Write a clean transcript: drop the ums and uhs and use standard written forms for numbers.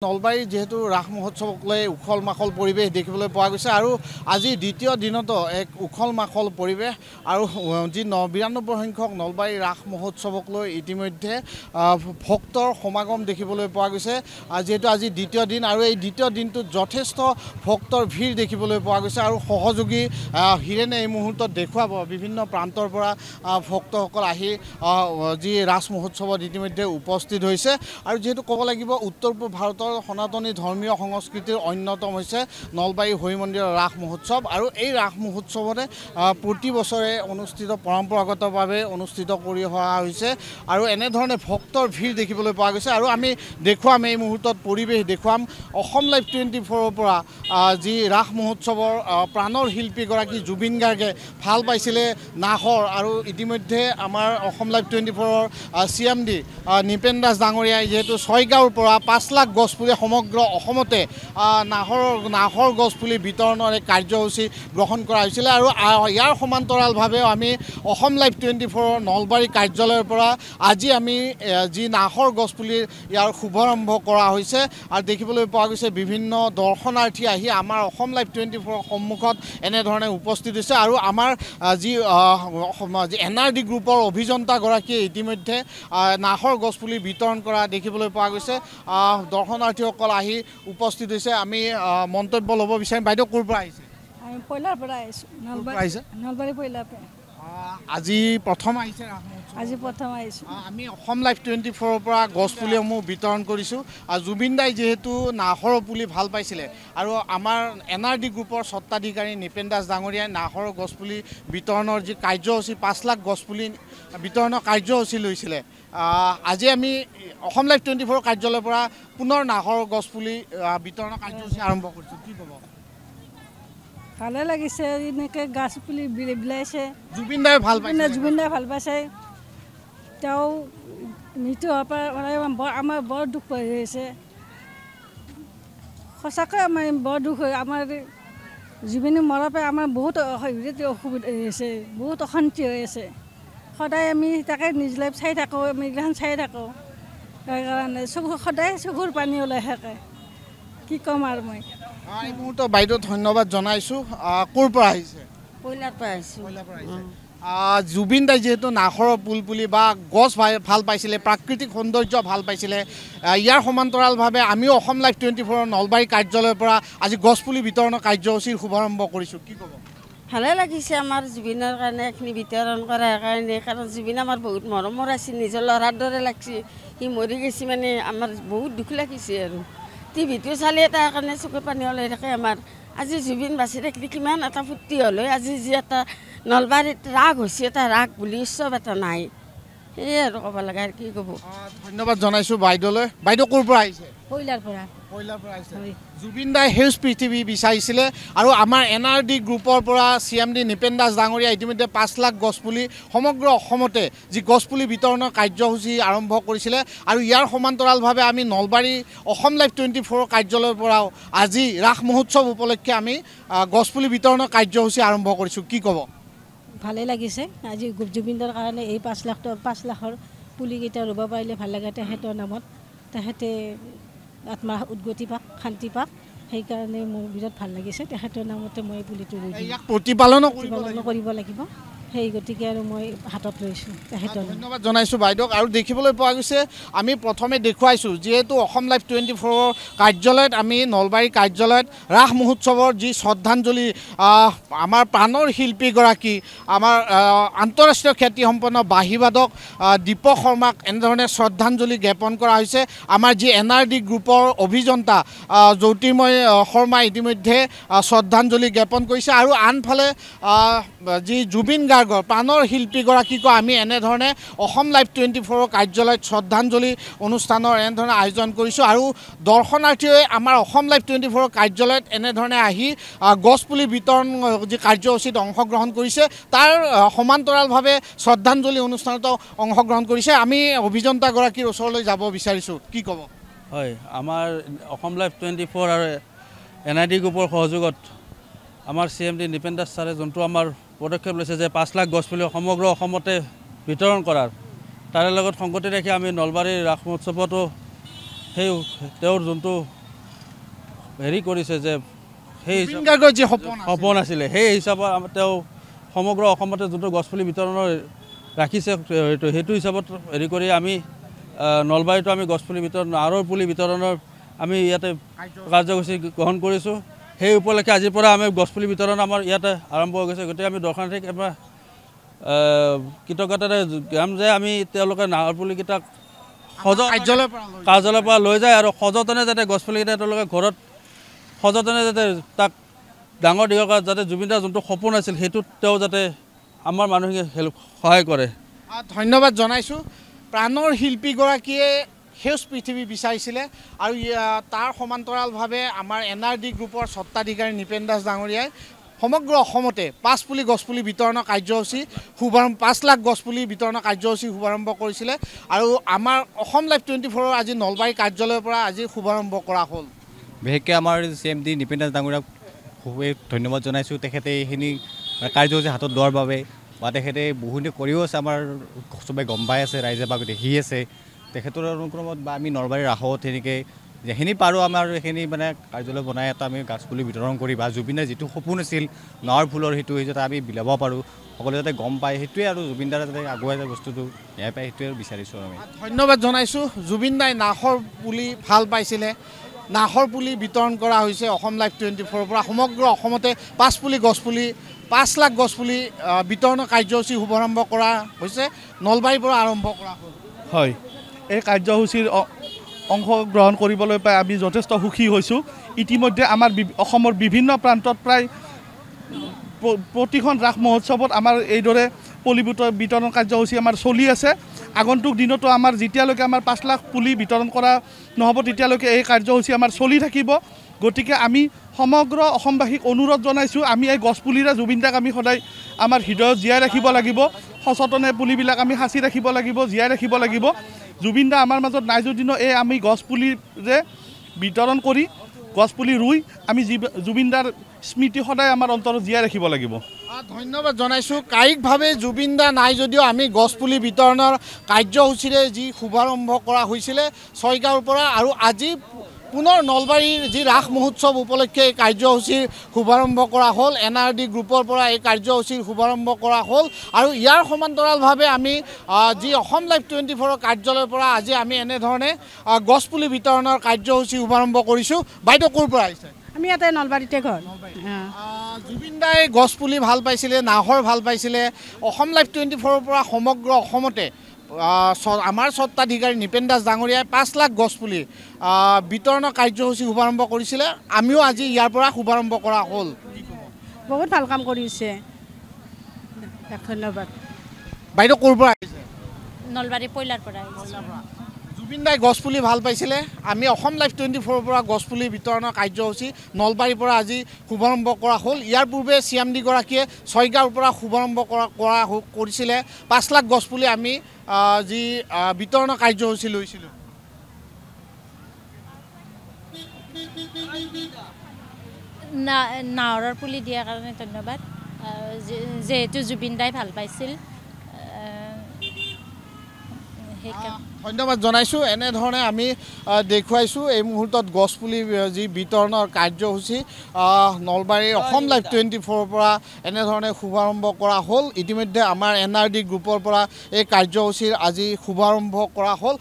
নলবাৰী যেহেতু ৰাস মহোৎসৱক লৈ উখল মাখল পৰিৱেশ দেখিবলৈ পোৱা গৈছে আৰু আজি দ্বিতীয় দিনতো এক উখল মাখল পৰিৱেশ আৰু যি ৯২ সংখ্যক নলবাৰী ৰাস মহোৎসৱক লৈ ইতিমধ্যে ভক্তৰ সমাগম দেখিবলৈ পোৱা গৈছে যেহেতু আজি দ্বিতীয় দিন আৰু এই দ্বিতীয় দিনটোত যথেষ্ট ভক্তৰ ভিৰ দেখিবলৈ পোৱা গৈছে আৰু সহযোগী হিৰেনে এই মুহূৰ্তত দেখুৱাব বিভিন্ন প্ৰান্তৰ পৰা ভক্তসকল আহি যি ৰাস মহোৎসৱত ইতিমধ্যে উপস্থিত হৈছে আৰু যেহেতু ক'ব লাগিব উত্তৰ পূব ভাৰতৰ সনাতনী ধৰ্মীয় সংস্কৃতিৰ অন্যতম হৈছে নলবাৰী হৰি মন্দিৰৰ ৰাস মহোৎসৱ আৰু এই ৰাস মহোৎসৱতে প্ৰতি বছৰে অনুষ্ঠিত পৰম্পৰাগতভাৱে অনুষ্ঠিত কৰি অহা হৈছে আৰু এনেধৰণে ভক্তৰ ভিৰ দেখিবলৈ পোৱা গৈছে আৰু আমি দেখুৱাম এই মুহূৰ্তত পৰিৱেশ দেখুৱাম অসম লাইভ 24ৰ পৰা যি ৰাস মহোৎসৱৰ প্ৰাণৰ শিল্পীগৰাকী জুবিন গাৰ্গে ভাল পাইছিলে নাহৰ আৰু ইতিমধ্যে আমাৰ অসম লাইভ 24ৰ CMD নিপেন দাস ডাঙৰীয়াই যেহেতু 6 গাঁৱৰ পৰা 5 লাখ গছপুলি সমগ্ৰ অসমতে নাহৰ গছপুলি বিতৰণৰ এক কাৰ্যসূচী গ্ৰহণ কৰা হৈছিলে আৰু ইয়াৰ সমান্তৰালভাৱে আমি অসম লাইভ 24ৰ নলবাৰী কাৰ্যালয়ৰ পৰা আজি আমি যি নাহৰ গছপুলিৰ ইয়াৰ শুভাৰম্ভ কৰা হৈছে আৰু দেখিবলৈ পোৱা গৈছে বিভিন্ন দৰ্শনাৰ্থী আহি আমাৰ অসম লাইভ 24ৰ সন্মুখত এনেধৰণে উপস্থিত হৈছে আৰু আমাৰ যি NRD গ্ৰুপৰ অভিযন্তাগৰাকীয়ে ইতিমধ্যে নাহৰ গছপুলি বিতৰণ কৰা দেখিবলৈ পোৱা গৈছে দৰ্শনাৰ্থীসকল আহি উপস্থিত হৈছে আমি মন্তব্য ল'ব বিচাৰিম বাইদেউ ক'ৰ পৰা আহিছে আমি পয়লাৰ পৰা আহিছোঁ নলবাৰী পয়লাৰ পৰা আজি প্ৰথম আহিছে আজি প্ৰথম আহিছোঁ আমি অসম লাইভ 24ৰ পৰা গছপুলিসমূহ বিতৰণ কৰিছোঁ আৰু জুবিন দাই যিহেতু নাহৰ পুলি ভাল পাইছিলে আৰু আমাৰ NRD গ্ৰুপৰ স্বত্বাধিকাৰী নিপেন দাস ডাঙৰীয়াই নাহৰ গছপুলি বিতৰণৰ যি কাৰ্যসূচী 5 লাখ গছপুলি বিতৰণৰ কাৰ্যসূচী লৈছিলে আজি আমি অসম লাইভ 24ৰ কাৰ্যালয়ৰ পৰা পুনৰ নাহৰ গছপুলি বিতৰণৰ কাৰ্যসূচী আৰম্ভ কৰিছোঁ কি ক'ব ভালে লাগিছে এনেকৈ গাছ পুলি বিলাইছে জুবিন দাই ভাল পাইছে জুবিন দাই ভাল পাইছে তেওঁ মৃত্যু হোৱাৰ পৰা আমাৰ বৰ দুখ হৈ আছে সঁচাকৈ আমাৰ বৰ দুখ হৈ আমাৰ জুবিনে মৰাৰ পৰা আমাৰ বহুত অসুবিধা হৈছে বহুত অশান্তি হৈ আছে সদায় আমি তাকে নিউজ লাইভ চাই থাকোঁ আমি এইগিলাখন চাই থাকোঁ সেইকাৰণে সদায় চকুৰ পানী ওলাই থাকে কি ক'ম আৰু মই এই মুহূৰ্তত বাইদেউ ধন্যবাদ জনাইছোঁ ক'ৰ পৰা আহিছে পয়লাৰ পৰা আহিছোঁ জুবিন দাই যিহেতু নাহৰৰ পুলি বা গছ ভাল পাইছিলে প্ৰাকৃতিক সৌন্দৰ্য ভাল পাইছিলে ইয়াৰ সমান্তৰালভাৱে আমিও অসম লাইভ 24ৰ নলবাৰী কাৰ্যালয়ৰ পৰা আজি গছপুলি বিতৰণৰ কাৰ্যসূচীৰ শুভাৰম্ভ কৰিছোঁ কি ক'ব ভালে লাগিছে আমাৰ জুবিনৰ কাৰণে এইখিনি বিতৰণ কৰাৰ কাৰণে কাৰণ জুবিন আমাৰ বহুত মৰমৰ আছিল নিজৰ ল'ৰাৰ দৰে লাগছে সি মৰি গৈছে মানে আমাৰ বহুত দুখ লাগিছে আৰু টিভিটো চালে তাৰ কাৰণে চকুৰ পানী ওলাই থাকে আমাৰ আজি জুবিন বাচি থাকিলে কিমান এটা ফূৰ্তি হ'ল আজি যি এটা নলবাৰীত ৰাগ হৈছে এটা ৰাগ বুলি উৎসৱ এটা নাই সেয়ে আৰু ক'ব লাগে আৰু কি ক'ব ধন্যবাদ জনাইছোঁ বাইদেউলৈ বাইদেউ ক'ৰ পৰা আহিছে পয়লাৰ পৰা আহিছে জুবিন দাই সেউজ পৃথিৱী বিচাৰিছিলে আৰু আমাৰ NRD গ্ৰুপৰ পৰা CMD নিপেন দাস ডাঙৰীয়া ইতিমধ্যে 5 লাখ গছপুলি সমগ্ৰ অসমতে যি গছপুলি বিতৰণৰ কাৰ্যসূচী আৰম্ভ কৰিছিলে আৰু ইয়াৰ সমান্তৰালভাৱে আমি নলবাৰী অসম লাইভ 24ৰ কাৰ্যালয়ৰ পৰাও আজি ৰাস মহোৎসৱ উপলক্ষে আমি গছপুলি বিতৰণৰ কাৰ্যসূচী আৰম্ভ কৰিছোঁ কি ক'ব ভালে লাগিছে আজি জুবিনৰ কাৰণে এই 5 লাখৰ পুলিকেইটা ৰুব পাৰিলে ভাল লাগে তেখেতৰ নামত তেখেতে আত্মা উদ্গতি পাক শান্তি পাক সেইকাৰণে মোৰ বিৰাট ভাল লাগিছে তেখেতৰ নামতে মই পুলিটো ৰুই দিওঁ প্ৰতিপালনো কৰিব লাগিব সেই গতিকে আৰু মই হাতত লৈছোঁ তেখেতৰ ধন্যবাদ জনাইছোঁ বাইদেউক আৰু দেখিবলৈ পোৱা গৈছে আমি প্ৰথমে দেখুৱাইছোঁ যিহেতু অসম লাইভ 24ৰ কাৰ্যালয়ত আমি নলবাৰী কাৰ্যালয়ত ৰাস মহোৎসৱৰ যি শ্ৰদ্ধাঞ্জলি আমাৰ প্ৰাণৰ শিল্পীগৰাকী আমাৰ আন্তঃৰাষ্ট্ৰীয় খ্যাতিসম্পন্ন বাঁহীবাদক দীপক শৰ্মাক এনেধৰণে শ্ৰদ্ধাঞ্জলি জ্ঞাপন কৰা হৈছে আমাৰ যি NRD গ্ৰুপৰ অভিযন্তা জ্যোতিৰ্ময় শৰ্মাই ইতিমধ্যে শ্ৰদ্ধাঞ্জলি জ্ঞাপন কৰিছে আৰু আনফালে যি জুবিন গাৰ্গৰ প্ৰাণৰ শিল্পীগৰাকীকো আমি এনেধৰণে অসম লাইভ 24ৰ কাৰ্যালয়ত শ্ৰদ্ধাঞ্জলি অনুষ্ঠানৰ এনেধৰণে আয়োজন কৰিছোঁ আৰু দৰ্শনাৰ্থীয়ে আমাৰ অসম লাইভ 24ৰ কাৰ্যালয়ত এনেধৰণে আহি গছপুলি বিতৰণ যি কাৰ্যসূচীত অংশগ্ৰহণ কৰিছে তাৰ সমান্তৰালভাৱে শ্ৰদ্ধাঞ্জলি অনুষ্ঠানতো অংশগ্ৰহণ কৰিছে আমি অভিযন্তাগৰাকীৰ ওচৰলৈ যাব বিচাৰিছোঁ কি ক'ব হয় আমাৰ অসম লাইভ 24 আৰু NRD গ্ৰুপৰ সহযোগত আমাৰ CMD নিপেন দাস ছাৰে যোনটো আমাৰ পদক্ষেপ লৈছে যে 5 লাখ গছপুলি সমগ্ৰ অসমতে বিতৰণ কৰাৰ তাৰে লগত সংগতি ৰাখি আমি নলবাৰীৰ ৰাস মহোৎসৱতো সেই তেওঁৰ যোনটো হেৰি কৰিছে যে সেই জুবিন গাৰ্গৰ যি সপোন আছিলে সেই হিচাপত তেওঁ সমগ্ৰ অসমতে যোনটো গছপুলি বিতৰণৰ ৰাখিছে সেইটো হিচাপত হেৰি কৰি আমি নলবাৰীতো আমি গছপুলি বিতৰণ নাহৰৰ পুলি বিতৰণৰ আমি ইয়াতে কাৰ্যসূচী গ্ৰহণ কৰিছোঁ। সেই উপলক্ষে আজিৰ পৰা আমি গছপুলি বিতৰণ আমাৰ ইয়াতে আৰম্ভ হৈ গৈছে। গতিকে আমি দৰ্শনাৰ্থীক এবাৰ কৃতজ্ঞতাৰে যাম যে আমি তেওঁলোকে নাহৰ পুলিকেইটাক কাৰ্যালয়ৰ পৰা লৈ যায় আৰু সযতনে যাতে গছপুলিকেইটা তেওঁলোকে ঘৰত সযতনে যাতে তাক ডাঙৰ দীঘল কৰাত যাতে জুবিনদাৰ যোনটো সপোন আছিল সেইটোত তেওঁ যাতে আমাৰ মানুহে সহায় কৰে। ধন্যবাদ জনাইছোঁ। প্ৰাণৰ শিল্পীগৰাকীয়ে সেউজ পৃথিৱী বিচাৰিছিলে আৰু তাৰ সমান্তৰালভাৱে আমাৰ NRD গ্ৰুপৰ স্বত্বাধিকাৰী নৃপেন দাস ডাঙৰীয়াই সমগ্ৰ অসমতে 5 পুলি গছপুলি বিতৰণৰ কাৰ্যসূচী 5 লাখ গছপুলি বিতৰণৰ কাৰ্যসূচী শুভাৰম্ভ কৰিছিলে আৰু আমাৰ অসম লাইভ 24ৰ আজি নলবাৰী কাৰ্যালয়ৰ পৰা আজি শুভাৰম্ভ কৰা হ'ল। বিশেষকৈ আমাৰ CMD নৃপেন দাস ডাঙৰীয়াক খুবেই ধন্যবাদ জনাইছোঁ। তেখেতে এইখিনি কাৰ্যসূচী হাতত লোৱাৰ বাবে বা তেখেতে বহুখিনি কৰিও আছে, আমাৰ চবে গম পাই আছে, ৰাইজে বা দেখি আছে। তেখেতৰ অনুক্ৰমত বা আমি নলবাৰীৰ ৰাসত সেনেকৈ যিখিনি পাৰোঁ আমাৰ সেইখিনি মানে কাৰ্যালয় বনাই এটা আমি গছপুলি বিতৰণ কৰি বা জুবিনৰ যিটো সপোন আছিল নাহৰ ফুলৰ সেইটো যাতে আমি বিলাব পাৰোঁ, সকলোৱে যাতে গম পায়, সেইটোৱে আৰু জুবিনদাৰ যাতে আগুৱাই যায় বস্তুটো এয়াই পায়, সেইটোৱে বিচাৰিছোঁ আমি। ধন্যবাদ জনাইছোঁ। জুবিনদাই নাহৰ পুলি ভাল পাইছিলে, নাহৰ পুলি বিতৰণ কৰা হৈছে অসম লাইভ 24ৰ পৰা। সমগ্ৰ অসমতে 5 পুলি গছপুলি 5 লাখ গছপুলি বিতৰণৰ কাৰ্যসূচী শুভাৰম্ভ কৰা হৈছে, নলবাৰীৰ পৰা আৰম্ভ কৰা হ'ল। হয়, এই কাৰ্যসূচীৰ অংশগ্ৰহণ কৰিবলৈ পাই আমি যথেষ্ট সুখী হৈছোঁ। ইতিমধ্যে আমাৰ অসমৰ বিভিন্ন প্ৰান্তত প্ৰায় প্ৰতিখন ৰাস মহোৎসৱত আমাৰ এইদৰে পুলি বিতৰণ কাৰ্যসূচী আমাৰ চলি আছে। আগন্তুক দিনতো আমাৰ যেতিয়ালৈকে আমাৰ 5 লাখ পুলি বিতৰণ কৰা নহ'ব তেতিয়ালৈকে এই কাৰ্যসূচী আমাৰ চলি থাকিব। গতিকে আমি সমগ্ৰ অসমবাসীক অনুৰোধ জনাইছোঁ, আমি এই গছপুলিৰে জুবিনদাক আমি সদায় আমাৰ হৃদয়ত জীয়াই ৰাখিব লাগিব। সচেতনে পুলিবিলাক আমি সাঁচি ৰাখিব লাগিব, জীয়াই ৰাখিব লাগিব। জুবিনদা আমাৰ মাজত নাই যদিও এই আমি গছপুলিৰে বিতৰণ কৰি গছপুলি ৰুই আমি জুবিনদাৰ স্মৃতি সদায় আমাৰ অন্তৰত জীয়াই ৰাখিব লাগিব। ধন্যবাদ জনাইছোঁ। কায়িকভাৱে জুবিনদা নাই যদিও আমি গছপুলি বিতৰণৰ কাৰ্যসূচীৰে যি শুভাৰম্ভ কৰা হৈছিলে 6 গাঁৱৰ পৰা আৰু আজি পুনৰ নলবাৰীৰ যি ৰাস মহোৎসৱ উপলক্ষে এই কাৰ্যসূচীৰ শুভাৰম্ভ কৰা হ'ল। NRD গ্ৰুপৰ পৰা এই কাৰ্যসূচীৰ শুভাৰম্ভ কৰা হ'ল আৰু ইয়াৰ সমান্তৰালভাৱে আমি যি অসম লাইভ 24ৰ কাৰ্যালয়ৰ পৰা আজি আমি এনেধৰণে গছপুলি বিতৰণৰ কাৰ্যসূচী শুভাৰম্ভ কৰিছোঁ। বাইদেউ ক'ৰ পৰা আহিছে? আমি ইয়াতে নলবাৰীতে ঘৰ। জুবিনদাই গছপুলি ভাল পাইছিলে, নাহৰ ভাল পাইছিলে। অসম লাইভ 24ৰ পৰা সমগ্ৰ অসমতে আমাৰ স্বত্বাধিকাৰী নৃপেন দাস ডাঙৰীয়াই 5 লাখ গছপুলি বিতৰণৰ কাৰ্যসূচী শুভাৰম্ভ কৰিছিলে। আমিও আজি ইয়াৰ পৰা শুভাৰম্ভ কৰা হ'ল। বহুত ভাল কাম কৰিছে, ধন্যবাদ। বাইদেউ ক'ৰ পৰা আহিছে? নলবাৰী পইলাৰ পৰা। জুবিনদাই গছপুলি ভাল পাইছিলে। আমি অসম লাইভ 24ৰ পৰা গছপুলি বিতৰণৰ কাৰ্যসূচী নলবাৰীৰ পৰা আজি শুভাৰম্ভ কৰা হ'ল। ইয়াৰ পূৰ্বে CMD গৰাকীয়ে 6 গাঁৱৰ পৰা শুভাৰম্ভ কৰিছিলে। 5 লাখ গছপুলি আমি যি বিতৰণৰ কাৰ্যসূচী লৈছিলোঁ। নাহৰৰ পুলি দিয়াৰ কাৰণে ধন্যবাদ। যিহেতু জুবিনদাই ভাল পাইছিল, ধন্যবাদ জনাইছোঁ। এনেধৰণে আমি দেখুৱাইছোঁ এই মুহূৰ্তত গছপুলি যি বিতৰণৰ কাৰ্যসূচী নলবাৰীৰ অসম লাইভ 24ৰ পৰা এনেধৰণে শুভাৰম্ভ কৰা হ'ল। ইতিমধ্যে আমাৰ NRD গ্ৰুপৰ পৰা এই কাৰ্যসূচীৰ আজি শুভাৰম্ভ কৰা হ'ল।